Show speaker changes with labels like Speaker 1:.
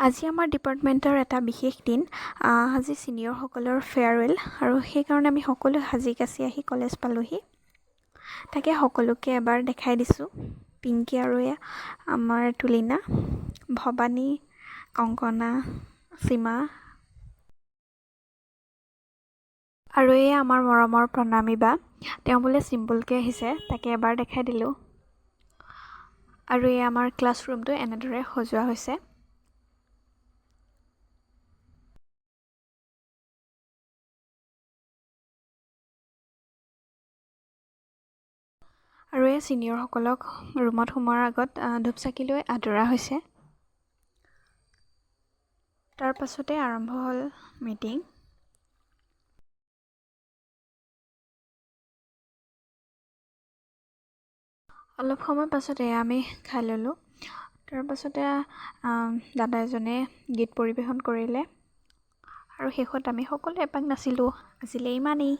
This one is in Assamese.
Speaker 1: আজি আমাৰ ডিপাৰ্টমেণ্টৰ এটা বিশেষ দিন। আজি ছিনিয়ৰসকলৰ ফেয়াৰৱেল আৰু সেইকাৰণে আমি সকলো সাজি কাচি আহি কলেজ পালোঁহি। তাকে সকলোকে এবাৰ দেখাই দিছোঁ। পিংকী আৰু আমাৰ তুলিনা, ভৱানী, কংকনা, সীমা আৰু আমাৰ মৰমৰ প্ৰণামী বা। তেওঁ বোলে চিম্পুলকৈ আহিছে, তাকে এবাৰ দেখাই দিলোঁ। আৰু আমাৰ ক্লাছৰুমটো এনেদৰে সজোৱা হৈছে। আৰু ছিনিয়ৰসকলক ৰুমত সোমোৱাৰ আগত ধূপ-চাকি লৈ আদৰা হৈছে। তাৰ পাছতে আৰম্ভ হ'ল মিটিং। অলপ সময় পাছতে আমি খাই ল'লোঁ। তাৰ পাছতে দাদা এজনে গীত পৰিৱেশন কৰিলে আৰু শেষত আমি সকলোৱে এপাক নাচিলোঁ। আজিলৈ ইমানেই।